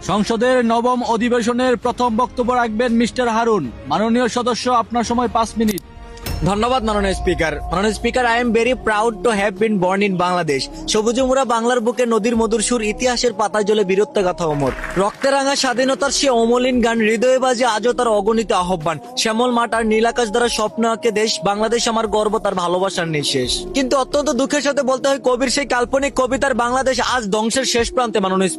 সংসদের নবম অধিবেশনের প্রথম বক্তব্য রাখবেন মিস্টার হারুন। মাননীয় সদস্য, আপনার সময় 5 মিনিট। ধন্যবাদ মাননীয় স্পিকার। মাননীয় speaker, I am very proud to have been born in Bangladesh. সবুজে মোরা বাংলার বুকে নদীর মধুর সুর, ইতিহাসের পাতায় জলে বীরত্ব গাথা অমর। রক্তে রাঙা স্বাধীনতার সে অমলিন গান, হৃদয়ে বাজে আজও তার অগণিত আহ্বান। শ্যামল মাঠ আর নীল আকাশ দ্বারা স্বপ্ন আঁকে দেশ, বাংলাদেশ আমার গর্ব, তার ভালোবাসার নিঃশেষ। কিন্তু অত্যন্ত দুঃখের সাথে বলতে হয়, কবির সেই কাল্পনিক কবিতার বাংলাদেশ আজ ধ্বংসের শেষ প্রান্তে। মাননীয়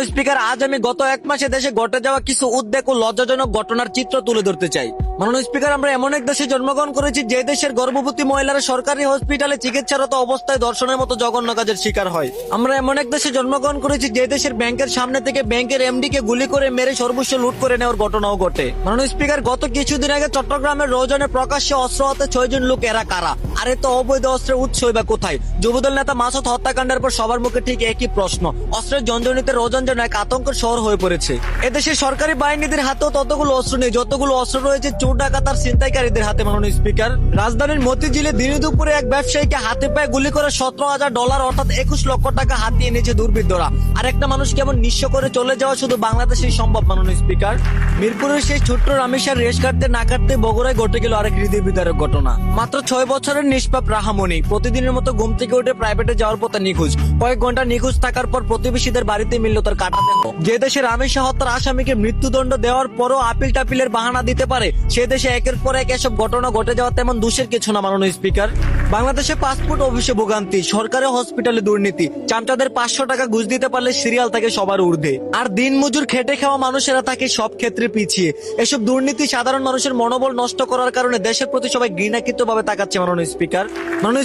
স্পিকার, আজ আমি গত 1 মাসে দেশে ঘটে যাওয়া কিছু উদ্বেগ ও লজ্জাজনক ঘটনার চিত্র তুলে ধরতে চাই। মাননীয় স্পিকার, আমরা এমন এক দেশে জন্মগ্রহণ করেছি যে দেশের গর্ভবতী মহিলারা সরকারি হসপিটালে চিকিৎসারত অবস্থায় ধর্ষণের মতো জঘন্য কাজের শিকার হয়। আমরা এমন এক দেশে জন্মগ্রহণ করেছি যে দেশের ব্যাংকের সামনে থেকে ব্যাংকের এমডি কে গুলি করে মেরে সর্বস্ব লুট করে নেওয়ার ঘটনাও ঘটে। মাননীয় স্পিকার, গত কিছুদিন আগে চট্টগ্রামের রৌজনে প্রকাশ্যে অস্ত্র হাতে 6 জন লোক, এরা কারা? আর এত অবৈধ অস্ত্রের উৎস বা কোথায়? যুবদল নেতা মাসুদ হত্যাকাণ্ডের পর সবার মুখে ঠিক একই প্রশ্ন। অস্ত্রের জঞ্জনিতে রৌজন যেন এক আতঙ্কের শহর হয়ে পড়েছে। এদেশের সরকারি বাহিনীদের হাতেও ততগুলো অস্ত্র নেই যতগুলো অস্ত্র রয়েছে চোর ডাকাত আর ছিনতাইকারীদের হাতে। মাননীয় স্পিকার, রাজধানীর মতিঝিলে দিনে দুপুরে এক ব্যবসায়ীকে হাতে পায়ে গুলি করে $17,000 অর্থাৎ 21 লক্ষ টাকা হাতিয়ে নিয়েছে দুর্বৃত্তরা। আর একটা মানুষ কেমন নিঃস্ব করে চলে যাওয়া শুধু বাংলাদেশেই সম্ভব। মাননীয় স্পিকার, মিরপুরের সেই ছোট্ট রামেশার রেশ কাটতে না কাটতে বগুড়ায় ঘটে গেল আরেক হৃদয় বিদারক ঘটনা। মাত্র 6 বছরের নিষ্পাপ রাহামণি প্রতিদিনের মতো ঘুম থেকে উঠে প্রাইভেটে যাওয়ার পথে নিখোঁজ। কয়েক ঘন্টা নিখোঁজ থাকার পর প্রতিবেশীদের বাড়িতে মিলল তার কাটা দেহ। যে দেশে রামেশা হত্যার আসামিকে মৃত্যুদণ্ড দেওয়ার পরও আপিল টাপিলের বাহানা দিতে পারে, সে দেশে একের পর এক এসব ঘটনা ঘটে যাওয়া তেমন দোষের কিছু না। মাননীয় স্পিকার, বাংলাদেশে পাসপোর্ট অফিসে ভোগান্তি, সরকারি হসপিটালে দুর্নীতি, চামচাদের 500 টাকা ঘুষ দিতে পারলে সিরিয়াল থাকে সবার ঊর্ধ্বে, আর দিন মজুর খেটে খাওয়া মানুষেরা থাকে সব ক্ষেত্রে পিছিয়ে। এসব দুর্নীতি সাধারণ মানুষের মনোবল নষ্ট করার কারণে দেশের প্রতি সবাই ঘৃণাকৃত ভাবে তাকাচ্ছে। মাননীয়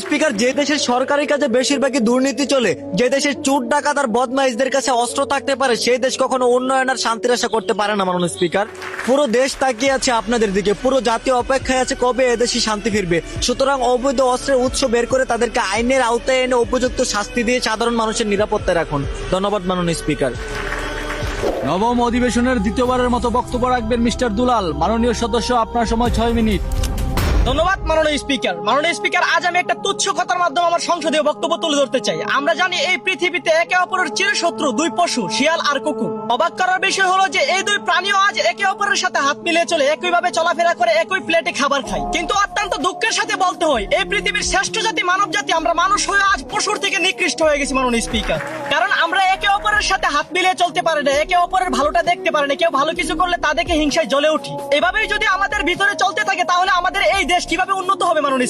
স্পিকার, যে দেশের সরকারি কাজে বেশিরভাগই দুর্নীতি চলে, যে দেশের চোর ডাকাত আর বদমাইশদের কাছে অস্ত্র থাকতে পারে, সেই দেশ কখনো উন্নয়ন আর শান্তির আশা করতে পারে না। মাননীয় স্পিকার, পুরো দেশ তাকিয়ে আছে আপনাদের দিকে, পুরো জাতীয় অপেক্ষায় আছে কবে এদেশে শান্তি ফিরবে। সুতরাং অবৈধ অস্ত্রের উৎস বের করে তাদেরকে আইনের আওতায় এনে উপযুক্ত শাস্তি দিয়ে সাধারণ মানুষের নিরাপত্তায় রাখুন। ধন্যবাদ মাননীয় স্পিকার। নবম অধিবেশনের দ্বিতীয়বারের মতো বক্তব্য রাখবেন মিস্টার দুলাল। মাননীয় সদস্য, আপনার সময় 6 মিনিট। ধন্যবাদ মাননীয় স্পিকার, আজ আমি একটা তুচ্ছ কথার মাধ্যমে আমার সংসদীয় বক্তব্য তুলে ধরতে চাই। আমরা জানি এই পৃথিবীতে একে অপরের চিরশত্রু 2 পশু, শিয়াল আর কুকুর। অবাক করার বিষয় হলো যে এই 2 প্রাণীও আজ একে অপরের সাথে হাত মিলিয়ে চলে, একইভাবে চলাফেরা করে, একই প্লেটে খাবার খায়। কিন্তু অত্যন্ত দুঃখের সাথে বলতে হয়, এই পৃথিবীর শ্রেষ্ঠ জাতি মানব জাতি, আমরা মানুষ হয়ে আজ পশুর থেকে নিকৃষ্ট হয়ে গেছি। মাননীয় স্পিকার, কারণ আমরা একে অপরের সাথে হাত মিলিয়ে চলতে পারি না, একে অপরের ভালোটা দেখতে পারি না, কেউ ভালো কিছু করলে তাদেরকে হিংসায় জ্বলে উঠি। এভাবেই যদি আমাদের ভিতরে চলতে থাকে তাহলে আমাদের এই দেশ কিভাবে উন্নত হবে? মাননীয়